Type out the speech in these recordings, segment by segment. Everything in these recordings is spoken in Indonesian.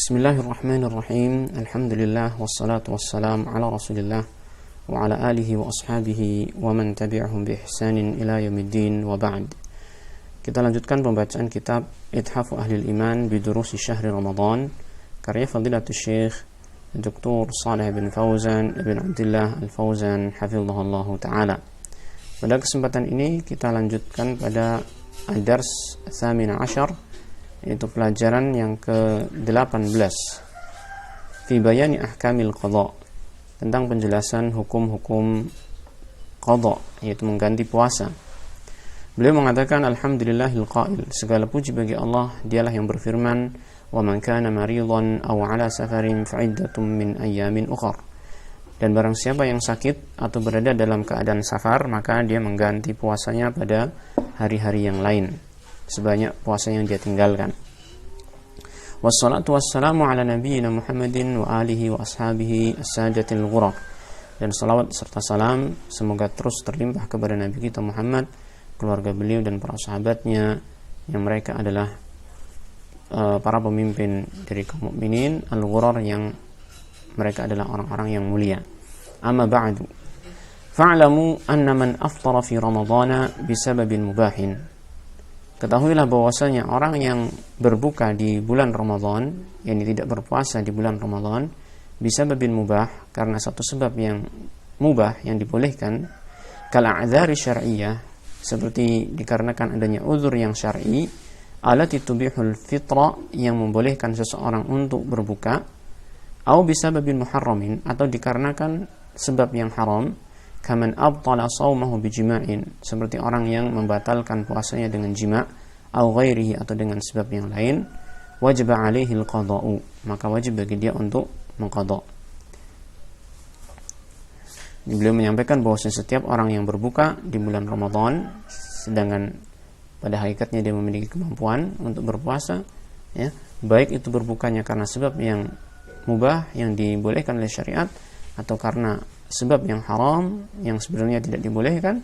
Bismillahirrahmanirrahim. Alhamdulillah wassalatu wassalam ala Rasulillah wa ala alihi wa ashabihi wa man tabi'ahum bi ihsanin ila yaumiddin wa ba'd. Kita lanjutkan pembacaan kitab Ithafu Ahlil Iman bi Durusi Syahri Ramadan karya Fadilatul Syekh Dr. Shalih bin Fauzan bin Abdullah Al-Fauzan hafizahullah taala. Pada kesempatan ini kita lanjutkan pada Ad-Dars Tsamina Asyar, yaitu pelajaran yang ke-18 fi bayani ahkamil qadha, tentang penjelasan hukum-hukum qadha, yaitu mengganti puasa. Beliau mengatakan alhamdulillahil qail, segala puji bagi Allah, dialah yang berfirman, wa man kana maridan aw ala safarin fa'iddatum min ayyamin ukhra, dan barang siapa yang sakit atau berada dalam keadaan safar, maka dia mengganti puasanya pada hari-hari yang lain sebanyak puasa yang dia tinggalkan. Wassalatu wassalamu ala nabiyyina Muhammadin wa alihi wa ashabihi as-sajatil ghurar, dan salawat serta salam semoga terus terlimpah kepada Nabi kita Muhammad, keluarga beliau dan para sahabatnya yang mereka adalah para pemimpin dari kaum mukminin al-ghurar, yang mereka adalah orang-orang yang mulia. Amma ba'du, fa'lamu anna man aftara fi ramadhana bisababin mubahin. Ketahuilah bahwasanya orang yang berbuka di bulan Ramadan, yakni tidak berpuasa di bulan Ramadan, bisa babin mubah, karena satu sebab yang mubah, yang dibolehkan, kal a'dzari syar'iyyah, seperti dikarenakan adanya uzur yang syar'i, alati tubihul fitra, yang membolehkan seseorang untuk berbuka, au bisa babin muharramin, atau dikarenakan sebab yang haram, kaman abtala shaumahu bijima'in, seperti orang yang membatalkan puasanya dengan jima', au ghairihi, atau dengan sebab yang lain, wajib alaihi al-qada'u, maka wajib bagi dia untuk mengqada'. Beliau menyampaikan bahwa setiap orang yang berbuka di bulan Ramadan, sedangkan pada hakikatnya dia memiliki kemampuan untuk berpuasa, ya, baik itu berbukanya karena sebab yang mubah yang dibolehkan oleh syariat, atau karena sebab yang haram yang sebenarnya tidak dibolehkan,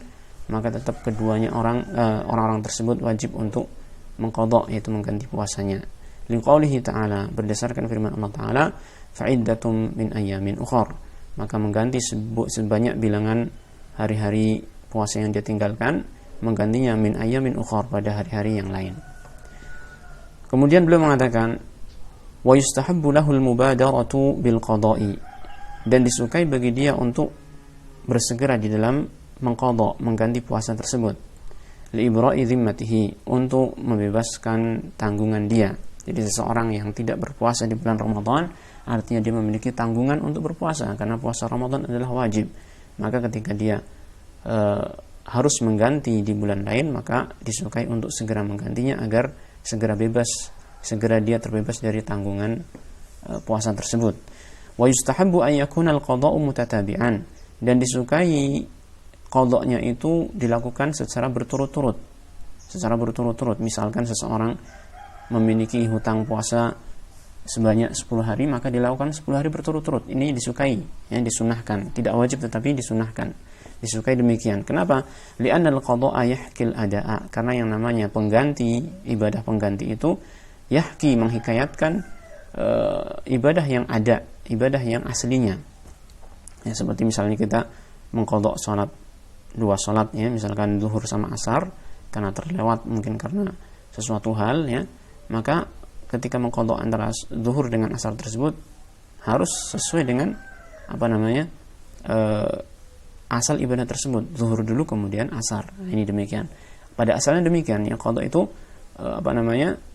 maka tetap keduanya orang-orang tersebut wajib untuk mengqadha', yaitu mengganti puasanya. Liqaulihi ta'ala, berdasarkan firman Allah Ta'ala, fa'iddatum min ayyamin ukhar, maka mengganti sebanyak bilangan hari-hari puasa yang dia tinggalkan, menggantinya min ayyamin ukhar, pada hari-hari yang lain. Kemudian beliau mengatakan, wa yustahabbu lahul mubadaratu bil qada'i, dan disukai bagi dia untuk bersegera di dalam mengqadha', mengganti puasa tersebut, li'ibra'i dhimmatihi, untuk membebaskan tanggungan dia. Jadi seseorang yang tidak berpuasa di bulan Ramadan, artinya dia memiliki tanggungan untuk berpuasa, karena puasa Ramadan adalah wajib. Maka ketika dia harus mengganti di bulan lain, maka disukai untuk segera menggantinya agar segera dia terbebas dari tanggungan puasa tersebut. Wa yustahabbu an yakuna al-qada'u mutatabi'an, dan disukai qada'nya itu dilakukan secara berturut-turut. Misalkan seseorang memiliki hutang puasa sebanyak 10 hari, maka dilakukan 10 hari berturut-turut. Ini disukai, ya, disunahkan, tidak wajib tetapi disunahkan. Disukai demikian. Kenapa? Li'anna al-qada'a yahkil ada'a, karena yang namanya pengganti, ibadah pengganti itu yahki, menghikayatkan ibadah yang ada, ibadah yang aslinya, ya, seperti misalnya kita mengqadha' sholat, 2 sholat, ya, misalkan zuhur sama asar, karena terlewat mungkin karena sesuatu hal, ya, maka ketika mengqadha' antara zuhur dengan asar tersebut harus sesuai dengan asal ibadah tersebut, zuhur dulu kemudian asar. Ini demikian, pada asalnya demikian, ya, qadha' itu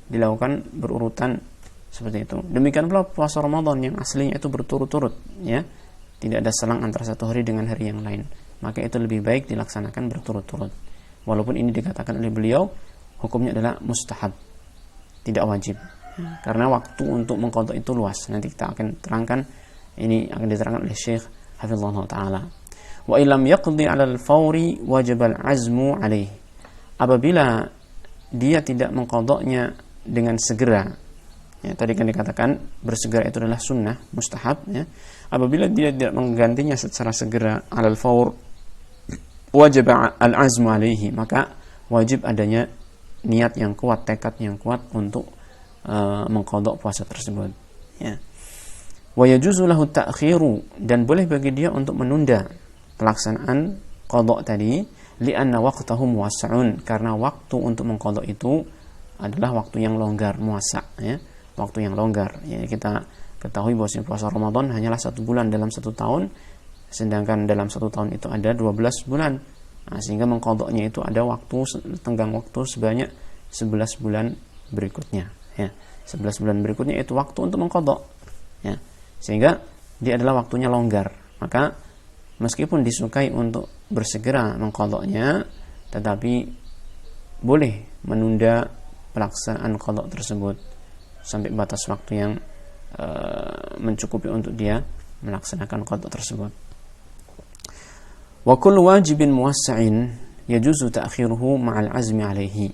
dilakukan berurutan seperti itu. Demikian pula puasa Ramadan yang aslinya itu berturut-turut, ya, tidak ada selang antara satu hari dengan hari yang lain, maka itu lebih baik dilaksanakan berturut-turut. Walaupun ini dikatakan oleh beliau hukumnya adalah mustahab, tidak wajib, ya, karena waktu untuk mengqadha' itu luas. Nanti kita akan terangkan, ini akan diterangkan oleh Syekh hafizahullah taala. Wa illam yaqdi 'ala al-fawri wajib al-'azmu 'alaih, apabila dia tidak mengqadha'nya dengan segera, ya, tadi kan dikatakan bersegera itu adalah sunnah, mustahab, ya. Apabila dia tidak menggantinya secara segera, alal fawr wajib al-azmu alaihi, maka wajib adanya niat yang kuat, tekad yang kuat untuk mengqadha' puasa tersebut. ya. Wa yajuzu lahu ta'khiru, dan boleh bagi dia untuk menunda pelaksanaan qada tadi, li'anna waqtahu muwassa'un, karena waktu untuk mengqada itu adalah waktu yang longgar, muwassa', ya, waktu yang longgar. Ya, kita ketahui bahwa puasa Ramadan hanyalah 1 bulan dalam 1 tahun, sedangkan dalam 1 tahun itu ada 12 bulan. Nah, sehingga mengqadanya itu ada waktu, tenggang waktu sebanyak 11 bulan berikutnya, ya. 11 bulan berikutnya itu waktu untuk mengqada, ya. Sehingga dia adalah waktunya longgar. Maka meskipun disukai untuk bersegera mengqadanya, tetapi boleh menunda pelaksanaan qada tersebut sampai batas waktu yang mencukupi untuk dia melaksanakan qada tersebut. Wa kullu wajibin muwassa'in yajuzu ta'khiruhu ma'al azmi alaihi.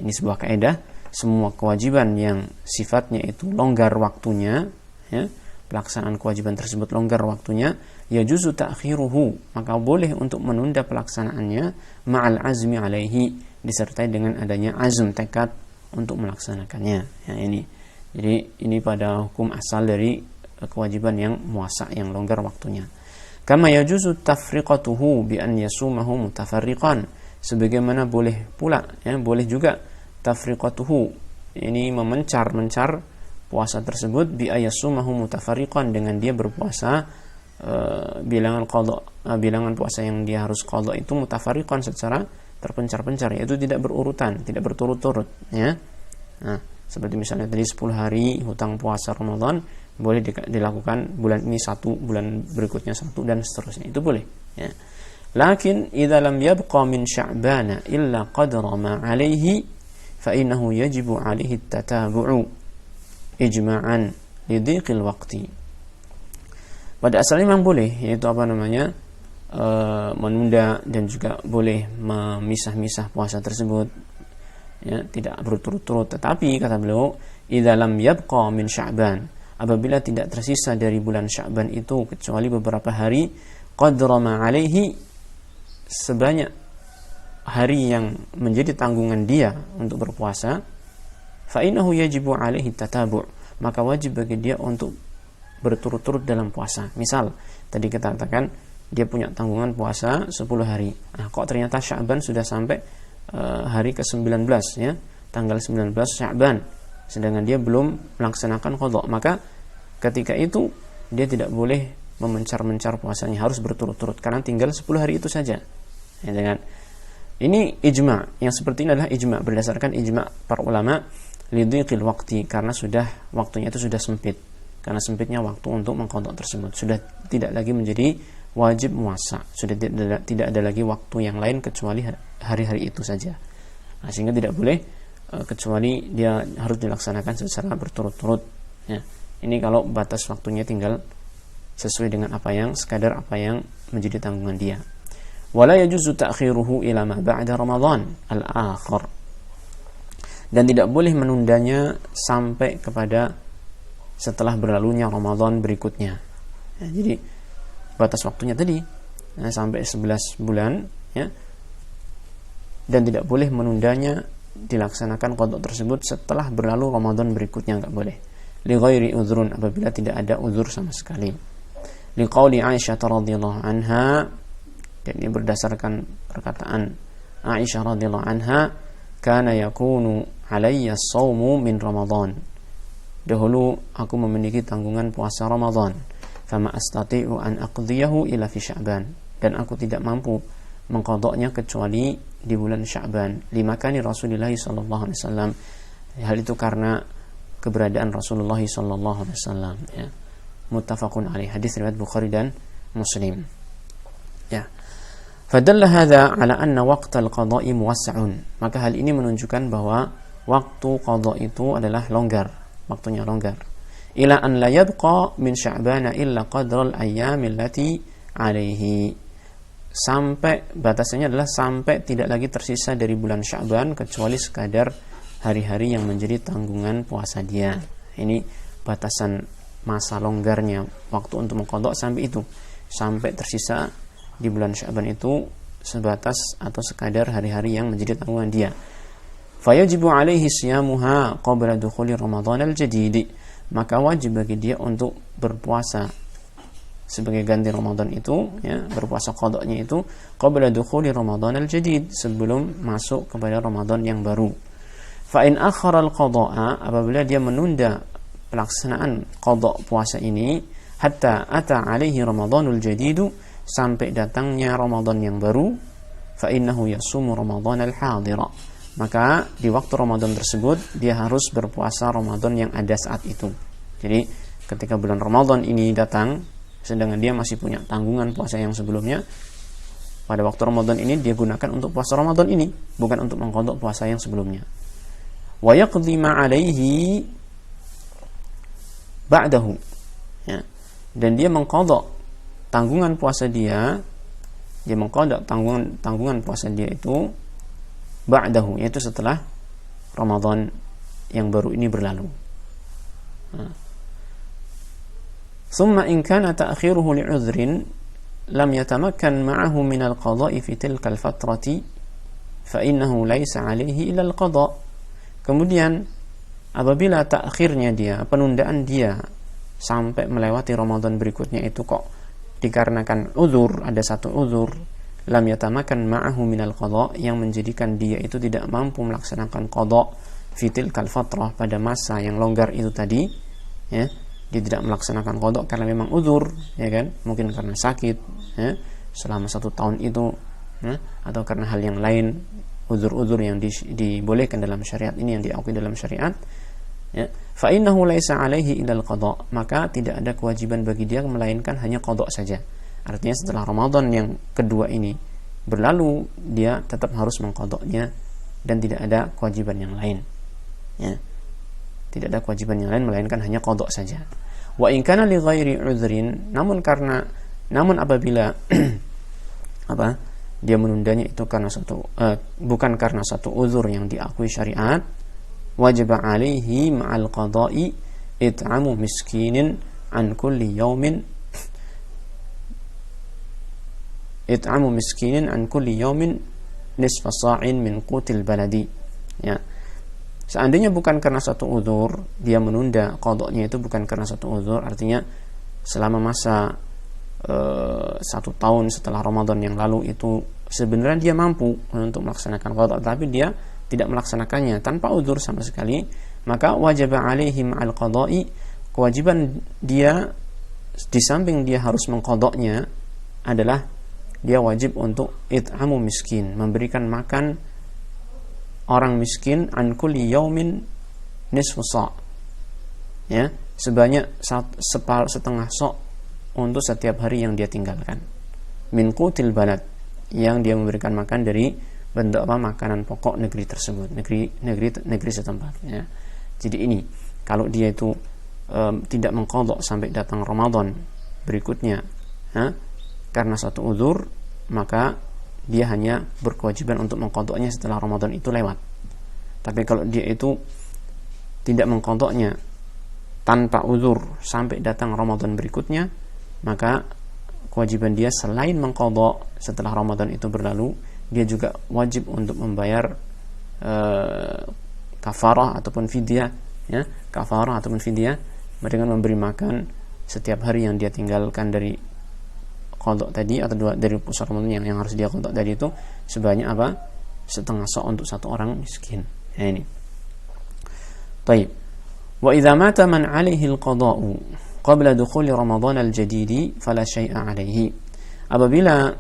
Ini sebuah kaidah, semua kewajiban yang sifatnya itu longgar waktunya, ya, pelaksanaan kewajiban tersebut longgar waktunya, yajuzu ta'khiruhu, maka boleh untuk menunda pelaksanaannya ma'al azmi alaihi, disertai dengan adanya azm, tekad untuk melaksanakannya. Ya, ini. Jadi ini pada hukum asal dari kewajiban yang muwassa', yang longgar waktunya. Kama yajuzu tafriqatuhu bi an yasumahu mutafarriqan, sebagaimana boleh pula, ya, boleh juga tafriqatuhu, ini memencar puasa tersebut, bi ayasumahu mutafarriqan, dengan dia berpuasa bilangan puasa yang dia harus qada itu mutafarriqan, secara terpencar-pencar, yaitu tidak berurutan, tidak berturut-turut, ya. Nah, seperti misalnya tadi 10 hari hutang puasa Ramadan, boleh dilakukan bulan ini 1, bulan berikutnya 1, dan seterusnya, itu boleh, ya. Lakin idza lam yabqa min sya'bana illa qadra ma 'alaihi fa innahu yajibu 'alaihi at-tatabu'u ijma'an lidhiqil waqti. Pada asalnya memang boleh, yaitu menunda, dan juga boleh memisah-misah puasa tersebut, ya, tidak berturut-turut. Tetapi kata beliau, idza lam yabqa min sya'ban, apabila tidak tersisa dari bulan Sya'ban itu kecuali beberapa hari, qadra ma 'alaihi, sebanyak hari yang menjadi tanggungan dia untuk berpuasa, fa innahu yajibu 'alaihi tatabu', maka wajib bagi dia untuk berturut-turut dalam puasa. Misal tadi kita katakan dia punya tanggungan puasa 10 hari. Nah, kok ternyata Sya'ban sudah sampai hari ke-19, ya, tanggal 19 Sya'ban, sedangkan dia belum melaksanakan qada, maka ketika itu dia tidak boleh memencar-mencar puasanya, harus berturut-turut, karena tinggal 10 hari itu saja, ya, dengan ini ijma', yang seperti ini adalah ijma', berdasarkan ijma' para ulama, lidhiqil waqti, karena waktunya itu sudah sempit, karena sempitnya waktu untuk mengqada tersebut, sudah tidak lagi menjadi wajib muwassa', sudah tidak ada lagi waktu yang lain kecuali hari-hari itu saja. Nah, sehingga tidak boleh kecuali dia harus dilaksanakan secara berturut-turut, ya. Ini kalau batas waktunya tinggal sesuai dengan sekadar apa yang menjadi tanggungan dia. Wala yajuzu ta'khiruhu ila ma ba'da Ramadan al-akhir, dan tidak boleh menundanya sampai kepada setelah berlalunya Ramadan berikutnya, ya, jadi batas waktunya tadi, ya, sampai 11 bulan, ya, dan tidak boleh menundanya dilaksanakan qada tersebut setelah berlalu Ramadan berikutnya, enggak boleh. Li ghairi udhrun, apabila tidak ada uzur sama sekali. Li qauli Aisyah radhiyallahu anha, dan ini berdasarkan perkataan Aisyah radhiyallahu anha, kana yakunu alayya as-shaumu min Ramadan, dahulu aku memiliki tanggungan puasa Ramadan, fama astati'u an aqdiyahu ila fi Sya'ban, dan aku tidak mampu mengqadanya kecuali di bulan Sya'ban, limakani Rasulullah sallallahu alaihi wasallam, hal itu karena keberadaan Rasulullah sallallahu alaihi wasallam, ya. Muttafaqun alaih, hadis riwayat Bukhari dan Muslim, ya. Fadalla hadza ala anna waqtal qada'i muwassa'un, maka hal ini menunjukkan bahwa waktu qada itu adalah longgar, waktunya longgar. Ila an la yabqa min Sya'bana illa qadral ayyamil lati alaihi, sampai batasannya adalah sampai tidak lagi tersisa dari bulan Sya'ban kecuali sekadar hari-hari yang menjadi tanggungan puasa dia. Ini batasan masa longgarnya waktu untuk mengqada sampai itu, sampai tersisa di bulan Sya'ban itu sebatas atau sekadar hari-hari yang menjadi tanggungan dia. Fayajibu alaihi siyamuha qabla dukhuli Ramadan al-jadid, maka wajib bagi dia untuk berpuasa sebagai ganti Ramadan itu, ya, berpuasa qadanya itu qabla dukhuli Ramadan al-jadid, sebelum masuk kepada Ramadan yang baru. Fa in akhara al-qada'a, apabila dia menunda pelaksanaan qada puasa ini, hatta ata alaihi Ramadanul jadidu, sampai datangnya Ramadan yang baru, fa innahu yasumu Ramadan al-hadira, maka di waktu Ramadan tersebut dia harus berpuasa Ramadan yang ada saat itu. Jadi ketika bulan Ramadan ini datang, sedangkan dia masih punya tanggungan puasa yang sebelumnya, pada waktu Ramadan ini dia gunakan untuk puasa Ramadan ini, bukan untuk mengqadha puasa yang sebelumnya. Wa yaqdi ma alaihi ba'dahu, ya, dan dia mengqadha tanggungan puasa dia mengqadha tanggungan puasa dia itu ba'dahu, yaitu setelah Ramadan yang baru ini berlalu. Thumma in kana ta'khiruhu li'udhrin lam yatamakkan ma'ahu min al-qada'i fi tilka al-fatrati fa innahu laysa 'alayhi illa al-qada'. Kemudian apabila ta'khirnya dia, penundaan dia sampai melewati Ramadan berikutnya itu kok dikarenakan uzur, ada satu uzur, lam yatamakkan ma'ahu min al-qada', yang menjadikan dia itu tidak mampu melaksanakan qada' fi tilka al-fatrah, pada masa yang longgar itu tadi, ya. Dia tidak melaksanakan qada karena memang uzur, ya kan, mungkin karena sakit, ya, selama 1 tahun itu, ya, atau karena hal yang lain, uzur-uzur yang dibolehkan dalam syariat ini, yang diakui dalam syariat, ya. Fa innahu laisa alaihi illa al-qada', maka tidak ada kewajiban bagi dia melainkan hanya qada saja. Artinya setelah Ramadan yang kedua ini berlalu, dia tetap harus mengqadanya dan tidak ada kewajiban yang lain, ya. Tidak ada kewajiban yang lain melainkan hanya qada saja. Wa in kana li ghairi udhrin, namun apabila dia menundanya itu karena bukan karena satu uzur yang diakui syariat, wajib alaihi ma'al qada'i it'amu miskinin an kulli yawmin nisfa sa'in min qutil baladi, ya. Seandainya bukan karena satu uzur, dia menunda qadanya itu bukan karena satu uzur, artinya selama masa 1 tahun setelah Ramadan yang lalu itu sebenarnya dia mampu untuk melaksanakan qada, tapi dia tidak melaksanakannya tanpa uzur sama sekali, maka wajib alaihi ma'al qada'i, kewajiban dia di samping dia harus mengqadanya adalah dia wajib untuk it'amu miskin, memberikan makan orang miskin an kulli yaumin nisfu sa', ya, sebanyak setengah sa' untuk setiap hari yang dia tinggalkan, min qutil balad, yang dia memberikan makan dari bentuk makanan pokok negeri tersebut, negeri setempat, ya. Jadi ini kalau dia itu tidak mengqadha sampai datang Ramadan berikutnya, ya, karena satu uzur, maka dia hanya berkewajiban untuk mengqadhanya setelah Ramadan itu lewat. Tapi kalau dia itu tidak mengqadhanya tanpa uzur sampai datang Ramadan berikutnya, maka kewajiban dia selain mengqadha setelah Ramadan itu berlalu, dia juga wajib untuk membayar kafarah ataupun fidyah, ya, kafarah ataupun fidyah dengan memberi makan setiap hari yang dia tinggalkan dari qadha tadi, atau dari puasa Ramadan yang harus dia qadha tadi itu sebanyak setengah sa' untuk satu orang miskin, ya. Ini baik. Wa idza mata man 'alaihi al-qada'u qabla dukhuli Ramadan al-jadid fala syai'a 'alaihi, apabila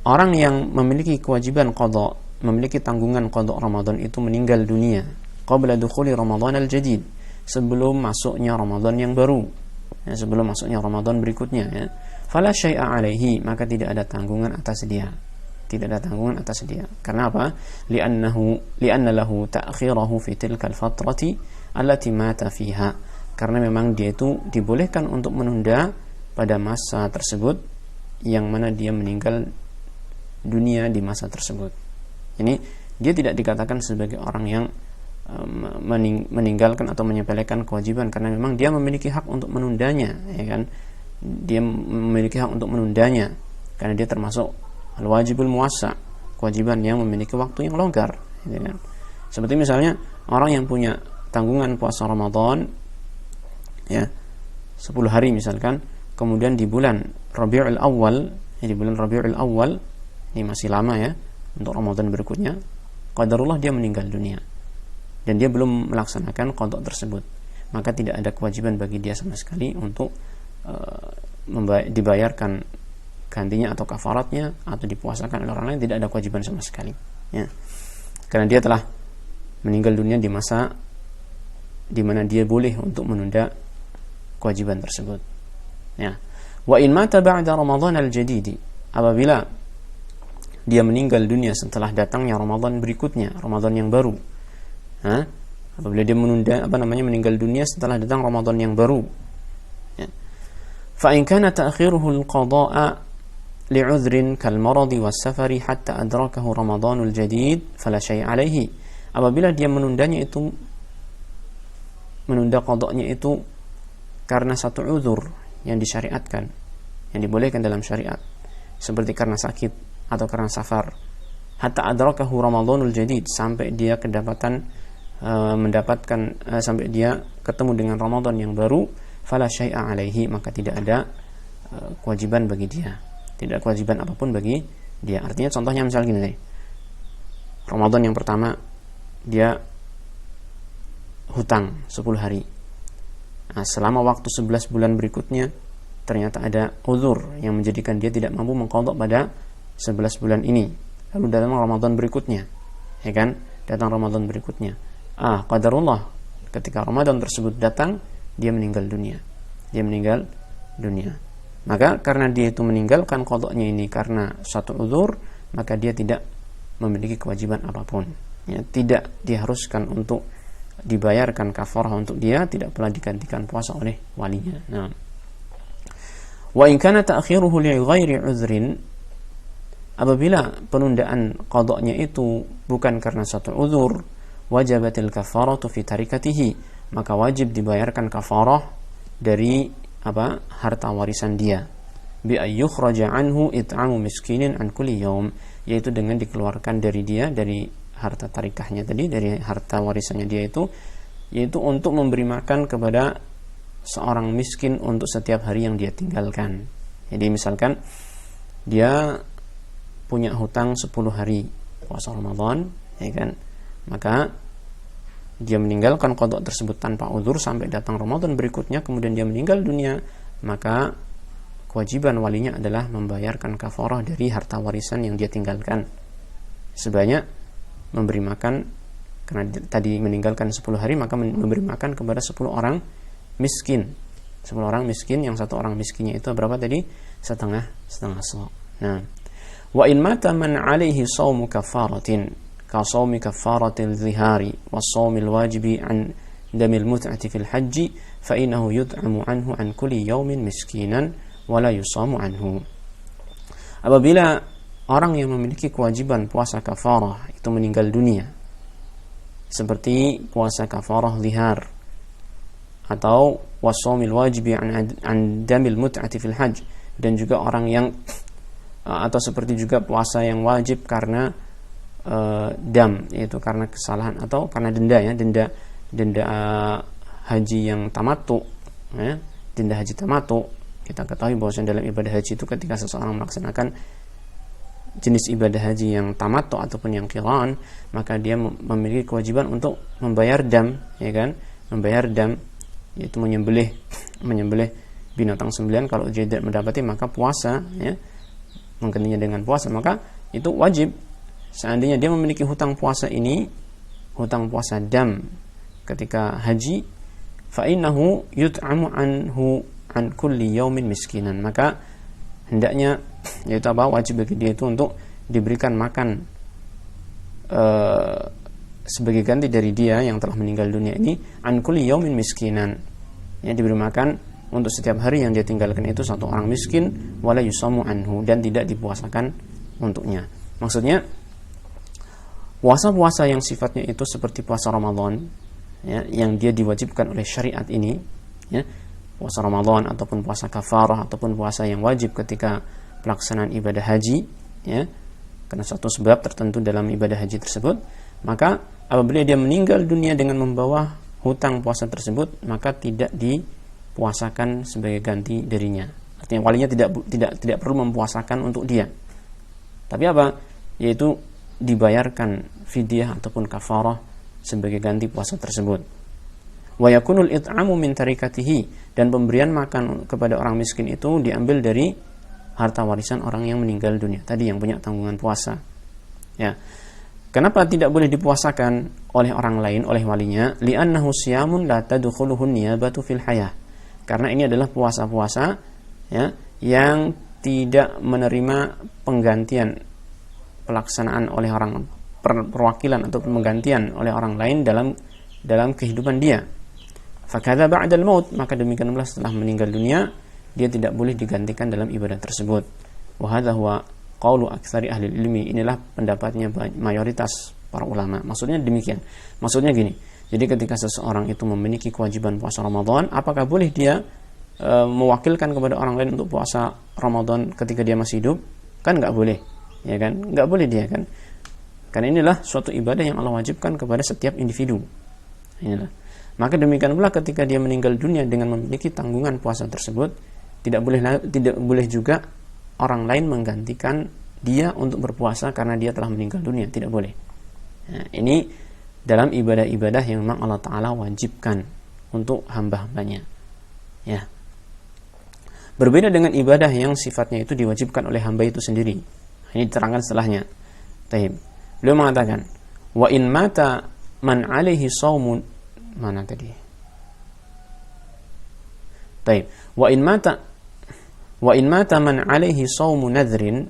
orang yang memiliki kewajiban qadha, memiliki tanggungan qadha Ramadan itu meninggal dunia qabla dukhuli Ramadan al-jadid, sebelum masuknya Ramadan yang baru, ya, sebelum masuknya Ramadan berikutnya, ya, fala syai'a 'alaihi, maka tidak ada tanggungan atas dia, tidak ada tanggungan atas dia. Karena apa? Li'anna lahu ta'khirahu fi tilka al-fatrati allati mata fiha, karena memang dia itu dibolehkan untuk menunda pada masa tersebut yang mana dia meninggal dunia di masa tersebut. Ini dia tidak dikatakan sebagai orang yang meninggalkan atau menyepelekan kewajiban, karena memang dia memiliki hak untuk menundanya, ya kan? Dia memiliki hak untuk menundanya karena dia termasuk al-wajibul muwassa, kewajiban yang memiliki waktu yang longgar, ya kan? Seperti misalnya orang yang punya tanggungan puasa Ramadan, ya, 10 hari misalkan, kemudian di bulan Rabiul Awal, ya, di bulan Rabiul Awal, ini masih lama ya untuk Ramadan berikutnya, qadarullah dia meninggal dunia dan dia belum melaksanakan qada tersebut, maka tidak ada kewajiban bagi dia sama sekali untuk dibayarkan gantinya atau kafaratnya atau dipuasakan oleh orang lain. Tidak ada kewajiban sama sekali, ya, karena dia telah meninggal dunia di masa di mana dia boleh untuk menunda kewajiban tersebut, ya. Wa in mata ba'da Ramadan al-jadid, apabila dia meninggal dunia setelah datangnya Ramadan berikutnya, Ramadan yang baru, apabila dia meninggal dunia setelah datang Ramadan yang baru, ya. Fa in kana ta'khiruhu al-qada'a li'udhrin kal-maradi was-safari hatta adrakahu Ramadanul jadid fala syai' alaihi. Apabila dia menunda qadanya itu karena satu uzur yang disyariatkan, yang dibolehkan dalam syariat, seperti karena sakit atau karena safar, hatta adrakahu Ramadanul jadid, sampai dia sampai dia ketemu dengan Ramadan yang baru, fala syai'a alaihi, maka tidak ada kewajiban bagi dia, tidak ada kewajiban apapun bagi dia. Artinya contohnya misalnya gini nih, Ramadan yang pertama dia hutang 10 hari. Nah, selama waktu 11 bulan berikutnya ternyata ada uzur yang menjadikan dia tidak mampu mengqadha pada 11 bulan ini. Lalu datang Ramadan berikutnya, ya kan? Datang Ramadan berikutnya. Qadarullah, ketika Ramadan tersebut datang, dia meninggal dunia. Maka karena dia itu meninggalkan qadanya ini karena satu uzur, maka dia tidak memiliki kewajiban apapun. Ya, tidak diharuskan untuk dibayarkan kafarah untuk dia, tidak pula digantikan puasa oleh walinya. Nah, wa in kana ta'khiruhu li ghairi uzrin, apabila penundaan qadanya itu bukan karena satu uzur, wajabatil kafaratu fi tarikatihi, maka wajib dibayarkan kafarah dari harta warisan dia, bi ayyukhraja anhu it'amu miskinin an kulli yawm, yaitu dengan dikeluarkan dari dia, dari harta tarikahnya tadi, dari harta warisannya dia itu, yaitu untuk memberi makan kepada seorang miskin untuk setiap hari yang dia tinggalkan. Jadi misalkan dia punya hutang 10 hari puasa Ramadan, ya kan, maka dia meninggalkan qada tersebut tanpa uzur sampai datang Ramadan berikutnya, kemudian dia meninggal dunia, maka kewajiban walinya adalah membayarkan kafarah dari harta warisan yang dia tinggalkan, sebanyak memberi makan, karena tadi meninggalkan 10 hari, maka memberi makan kepada 10 orang miskin. 10 orang miskin, yang satu orang miskinnya itu berapa tadi? Setengah sa'. Nah, wa in mata man alaihi shaumu kafaratin ka shaumi kafaratil zihari wa shaumil wajibi an damil mut'ati fil haji fa innahu yut'amu anhu an kulli yaumin miskinan wa la yusamu anhu. Apabila orang yang memiliki kewajiban puasa kafarah itu meninggal dunia, seperti puasa kafarah zihar atau wasomil wajibi an damil mut'ati fil hajj, dan juga orang yang atau seperti juga puasa yang wajib karena dam, yaitu karena kesalahan atau karena denda, ya, denda haji yang tamattu, ya, denda haji tamattu. Kita ketahui bahwa dalam ibadah haji itu ketika seseorang melaksanakan jenis ibadah haji yang tamattu ataupun yang qiran, maka dia memiliki kewajiban untuk membayar dam, ya kan, membayar dam, yaitu menyembelih binatang sembelihan. Kalau dia tidak mendapati, maka puasa, ya, menggantinya dengan puasa, maka itu wajib. Seandainya dia memiliki hutang puasa ini, hutang puasa dam ketika haji, fa innahu yut'amu anhu an kulli yaumin miskinan, maka hendaknya, yaitu wajib bagi dia itu untuk diberikan makan sebagai ganti dari dia yang telah meninggal dunia ini, an kulli yaumin miskinan, ya, diberi makan untuk setiap hari yang dia tinggalkan itu satu orang miskin, wala yusamu anhu, dan tidak dipuasakan untuknya. Maksudnya puasa-puasa yang sifatnya itu seperti puasa Ramadan, ya, yang dia diwajibkan oleh syariat ini, ya, puasa Ramadan ataupun puasa kafarah ataupun puasa yang wajib ketika pelaksanaan ibadah haji, ya, karena suatu sebab tertentu dalam ibadah haji tersebut, maka apabila dia meninggal dunia dengan membawa hutang puasa tersebut, maka tidak dipuasakan sebagai ganti darinya. Artinya walinya tidak perlu mempuasakan untuk dia. Tapi apa? Yaitu dibayarkan fidyah ataupun kafarah sebagai ganti puasa tersebut. Wa yakunul it'amu min tarikatihi, dan pemberian makan kepada orang miskin itu diambil dari harta warisan orang yang meninggal dunia. Tadi yang punya tanggungan puasa. Ya. Kenapa tidak boleh dipuasakan oleh orang lain, oleh walinya? Li'annahu siyamun la tadkhuluhu niyabatu fil hayah. Karena ini adalah puasa-puasa ya, yang tidak menerima penggantian pelaksanaan oleh orang, perwakilan atau penggantian oleh orang lain dalam kehidupan dia. Fakadha ba'dal maut, maka demikian pula setelah meninggal dunia dia tidak boleh digantikan dalam ibadah tersebut. Wa hadha huwa qaulu aktsari ahli ilmi, inilah pendapatnya mayoritas para ulama. Maksudnya demikian. Maksudnya gini. Jadi ketika seseorang itu memiliki kewajiban puasa Ramadan, apakah boleh dia mewakilkan kepada orang lain untuk puasa Ramadan ketika dia masih hidup? Kan enggak boleh. Ya kan? Enggak boleh dia kan. Karena inilah suatu ibadah yang Allah wajibkan kepada setiap individu. Inilah. Maka demikian pula ketika dia meninggal dunia dengan memiliki tanggungan puasa tersebut, tidak boleh juga orang lain menggantikan dia untuk berpuasa karena dia telah meninggal dunia. Tidak boleh. Nah, ini dalam ibadah-ibadah yang memang Allah Ta'ala wajibkan untuk hamba-hambanya. Ya. Berbeda dengan ibadah yang sifatnya itu diwajibkan oleh hamba itu sendiri. Ini diterangkan setelahnya. Taib. Beliau mengatakan, wa in mata man alaihi shaumun, mana tadi? Taib. Wa in mata man alaihi shaumu nadhrin,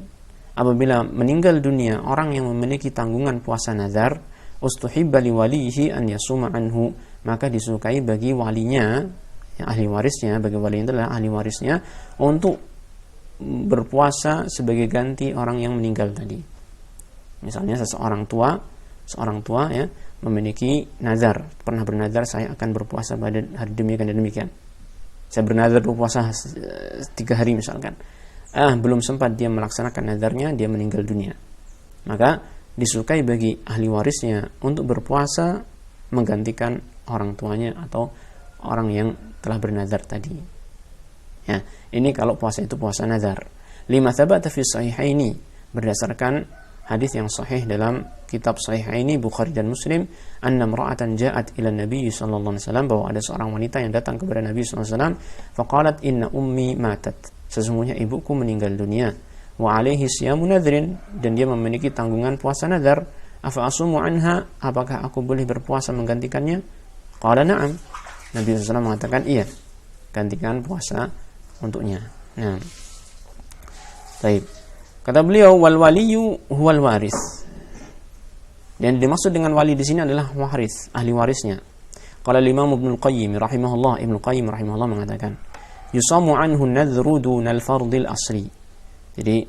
apabila meninggal dunia orang yang memiliki tanggungan puasa nazar, ustuhibba li walihi an yasuma anhu, maka disukai bagi walinya, yang ahli warisnya, bagi wali itu adalah ahli warisnya, untuk berpuasa sebagai ganti orang yang meninggal tadi. Misalnya seorang tua ya, memiliki nazar, pernah bernazar saya akan berpuasa pada hari demikian dan demikian. Saya bernazar berpuasa 3 hari misalkan. Belum sempat dia melaksanakan nazarnya, dia meninggal dunia. Maka disukai bagi ahli warisnya untuk berpuasa menggantikan orang tuanya atau orang yang telah bernazar tadi. Ya, ini kalau puasa itu puasa nazar. Lima thabata fi sahihaini, berdasarkan hadis yang sahih dalam kitab Sahihaini Bukhari dan Muslim, anna imra'atan ja'at ila Nabi sallallahu alaihi wasallam, bahwa ada seorang wanita yang datang kepada Nabi sallallahu alaihi wasallam, faqalat inna ummi matat, sesungguhnya ibuku meninggal dunia, wa alaihi siyamu nadhrin, dan dia memiliki tanggungan puasa nazar, afa asumu anha, apakah aku boleh berpuasa menggantikannya? Qala na'am, Nabi sallallahu alaihi wasallam mengatakan iya, gantikan puasa untuknya. Nah, baik. Kata beliau, wal waliyu huwal waris. Dan dimaksud dengan wali di sini adalah waris, ahli warisnya. Qala Imam Ibnu Qayyim rahimahullah, Ibnu Qayyim rahimahullah mengatakan, yusamu anhu nadhru dunal fardil asli. Jadi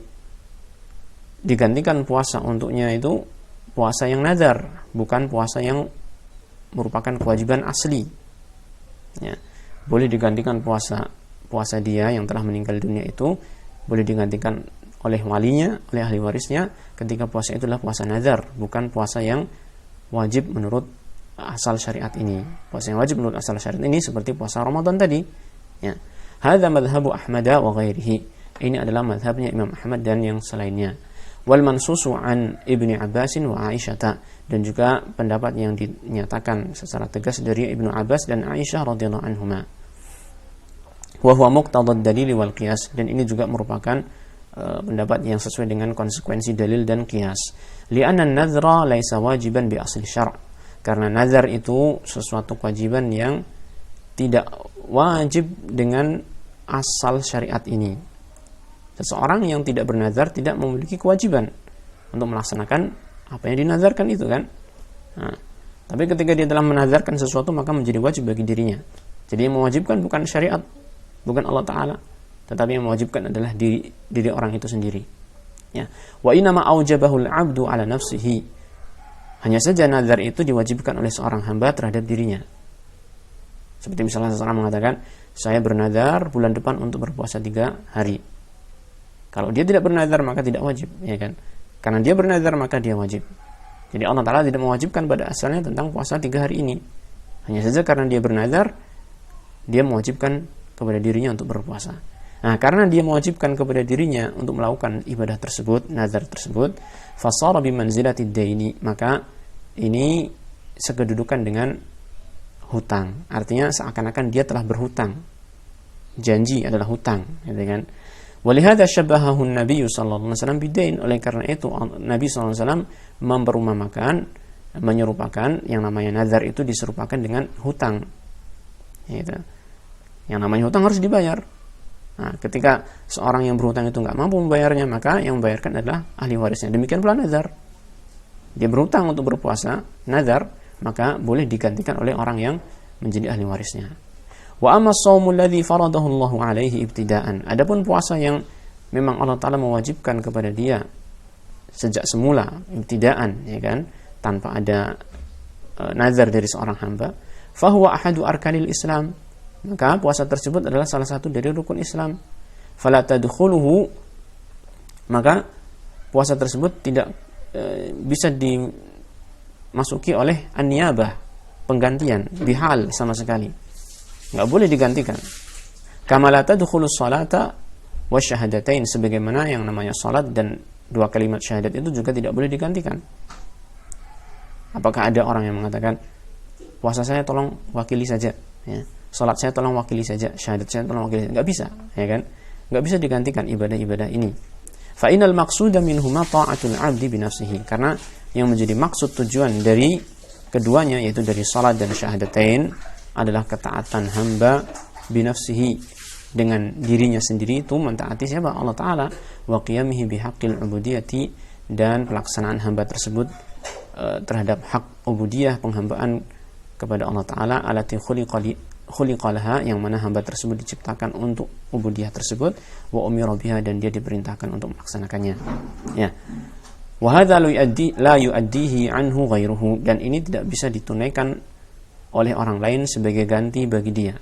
digantikan puasa untuknya itu puasa yang nazar, bukan puasa yang merupakan kewajiban asli. Ya. Boleh digantikan puasa dia yang telah meninggal dunia itu, boleh digantikan oleh walinya, oleh ahli warisnya, ketika puasa itu adalah puasa nazar, bukan puasa yang wajib menurut asal syariat ini. Puasa yang wajib menurut asal syariat ini seperti puasa Ramadan tadi. Ya. Hadza madhhabu Ahmad wa ghairihi. Ini adalah madhabnya Imam Ahmad dan yang selainnya. Wal mansusu an Ibnu Abbas wa Aisyah, dan juga pendapat yang dinyatakan secara tegas dari Ibnu Abbas dan Aisyah radhiyallahu anhuma. Wa huwa muqtadad dalil wal qiyas, dan ini juga merupakan pendapat yang sesuai dengan konsekuensi dalil dan qiyas. Li'anna an-nadhra laisa wajiban bi asli syara', karena nazar itu sesuatu kewajiban yang tidak wajib dengan asal syariat ini. Seseorang yang tidak bernazar tidak memiliki kewajiban untuk melaksanakan apa yang dinazarkan itu kan. Nah, tapi ketika dia telah menazarkan sesuatu, maka menjadi wajib bagi dirinya. Jadi yang mewajibkan bukan syariat, bukan Allah Ta'ala, tetapi yang mewajibkan adalah diri orang itu sendiri. Ya. Wa inama aujabahul abdu ala nafsihi. Hanya saja nazar itu diwajibkan oleh seorang hamba terhadap dirinya. Seperti misalnya seseorang mengatakan, saya bernazar bulan depan untuk berpuasa 3 hari. Kalau dia tidak bernazar maka tidak wajib, ya kan? Karena dia bernazar maka dia wajib. Jadi Allah Ta'ala tidak mewajibkan pada asalnya tentang puasa 3 hari ini. Hanya saja karena dia bernazar, dia mewajibkan kepada dirinya untuk berpuasa. Nah, karena dia mewajibkan kepada dirinya untuk melakukan ibadah tersebut, nazar tersebut, fasara bimanzilatid daini, maka ini sekedudukan dengan hutang. Artinya seakan-akan dia telah berhutang. Janji adalah hutang, gitu kan? Walihada syabbahahu Nabi sallallahu alaihi wasallam bidain. Oleh karena itu Nabi sallallahu alaihi wasallam memperumpamakan, menyerupakan yang namanya nazar itu diserupakan dengan hutang. Gitu. Yang namanya hutang harus dibayar. Nah, ketika seorang yang berhutang itu nggak mampu membayarnya, maka yang membayarkan adalah ahli warisnya. Demikian pula nazar. Dia berhutang untuk berpuasa, nazar, maka boleh digantikan oleh orang yang menjadi ahli warisnya. Wa amma shaumul ladzi faradahu Allahu alaihi ibtidaan. Adapun puasa yang memang Allah Taala mewajibkan kepada dia sejak semula, ibtidaan, ya kan, tanpa ada nazar dari seorang hamba, fahuwa ahadu arkanil Islam. Maka puasa tersebut adalah salah satu dari rukun Islam. Fala tadkhuluhu, maka puasa tersebut tidak bisa dimasuki oleh an-niyabah, penggantian, bihal sama sekali. Nggak boleh digantikan. Kama la tadkhulus salata wasyahadatain, sebagaimana yang namanya salat dan dua kalimat syahadat itu juga tidak boleh digantikan. Apakah ada orang yang mengatakan puasa saya tolong wakili saja, ya, salat saya tolong wakili saja, syahadat saya tolong wakili saja? Nggak bisa, ya kan? Nggak bisa digantikan ibadah-ibadah ini. Fa innal maqsuda minhuma ta'atul 'abdi bi nafsihi, karena yang menjadi maksud tujuan dari keduanya, yaitu dari salat dan syahadatain, adalah ketaatan hamba binafsihi, dengan dirinya sendiri itu mentaati siapa? Allah Ta'ala. Wa qiyamihi bihaqqil ubudiyati, dan pelaksanaan hamba tersebut terhadap hak ubudiyah, penghambaan kepada Allah Ta'ala, alati khuliqalaha, yang mana hamba tersebut diciptakan untuk ubudiyah tersebut, wa umira biha, dan dia diperintahkan untuk melaksanakannya, ya. Wa hadza la yuaddihi anhu ghairuhu, dan ini tidak bisa ditunaikan oleh orang lain sebagai ganti bagi dia,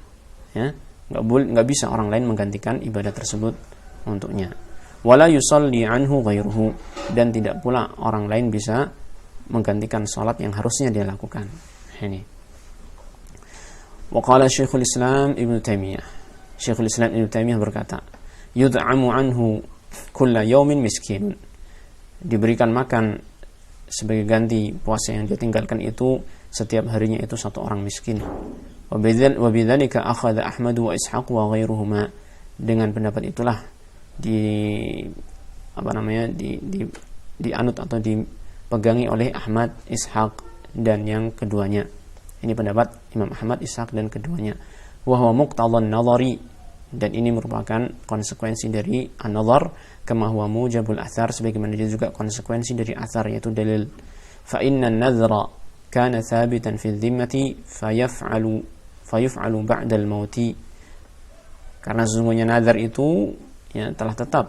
ya. Nggak bisa orang lain menggantikan ibadah tersebut untuknya. Wala yusalli anhu ghairuhu, dan tidak pula orang lain bisa menggantikan salat yang harusnya dia lakukan. Ini. Wa qala Syekhul Islam Ibnu Taimiyah. Syekhul Islam Ibnu Taimiyah berkata, yud'amu anhu kulla yaumin miskinun. Diberikan makan sebagai ganti puasa yang dia tinggalkan itu setiap harinya itu satu orang miskin. Wa bidzalika akhadha Ahmad wa Ishaq wa ghairuhuma. Dengan pendapat itulah dianut atau dipegangi oleh Ahmad, Ishaq, dan yang keduanya. Ini pendapat Imam Ahmad, Ishaq, dan keduanya. Wa huwa muqtadhan nadhari, dan ini merupakan konsekuensi dari an-nadhar, kama huwa mujabul athar, sebagaimana dia juga konsekuensi dari athar, yaitu dalil. Fa inna an-nadhra kana thabitan fi dhimmati fayuf'alu ba'da al-mauti, karena sesungguhnya nazar itu, ya, telah tetap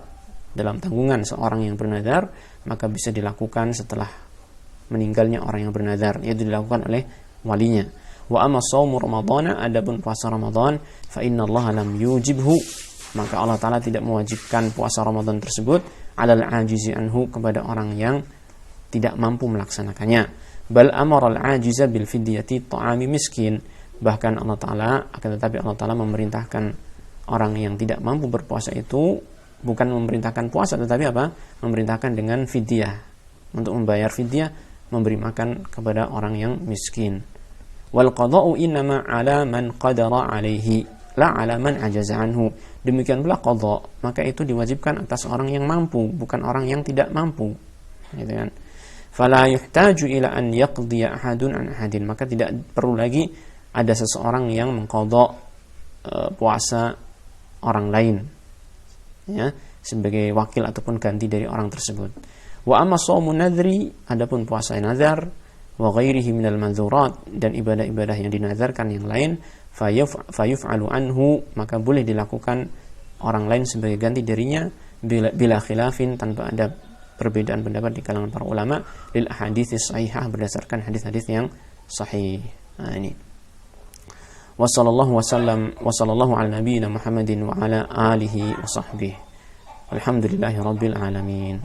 dalam tanggungan seorang yang bernazar, maka bisa dilakukan setelah meninggalnya orang yang bernazar, yaitu dilakukan oleh walinya. Wa amma shaumu ramadhana, adapun puasa Ramadan, fa innallaha lam yujibhu, maka Allah Ta'ala tidak mewajibkan puasa Ramadan tersebut alal ajizi anhu, kepada orang yang tidak mampu melaksanakannya. Bal amara al-ajiza bil fidyati ta'ami miskin, bahkan Allah Ta'ala, akan tetapi Allah Ta'ala memerintahkan orang yang tidak mampu berpuasa itu, bukan memerintahkan puasa, tetapi apa? Memerintahkan dengan fidyah, untuk membayar fidyah, memberi makan kepada orang yang miskin. Wal qada'u innama 'ala man qadara 'alaihi, la 'ala man ajaza anhu. Demikian pula qada', maka itu diwajibkan atas orang yang mampu, bukan orang yang tidak mampu, gitu kan? Fala yuhtaju ila an yaqdiya ahadun an ahadin, maka tidak perlu lagi ada seseorang yang mengqadha puasa orang lain, ya, sebagai wakil ataupun ganti dari orang tersebut. Wa amma shaumun nadri, adapun puasa nazar, wa ghairihi minal mandzurat, dan ibadah-ibadah yang dinazarkan yang lain, fayuf'alu anhu, maka boleh dilakukan orang lain sebagai ganti darinya, bila khilafin, tanpa ada perbedaan pendapat di kalangan para ulama, lil ahadits sahihah, berdasarkan hadis-hadis yang sahih. Nah, ini. Wa sallallahu ala nabiyyina Muhammadin wa ala alihi wa sahbihi. Alhamdulillahi rabbil alamin.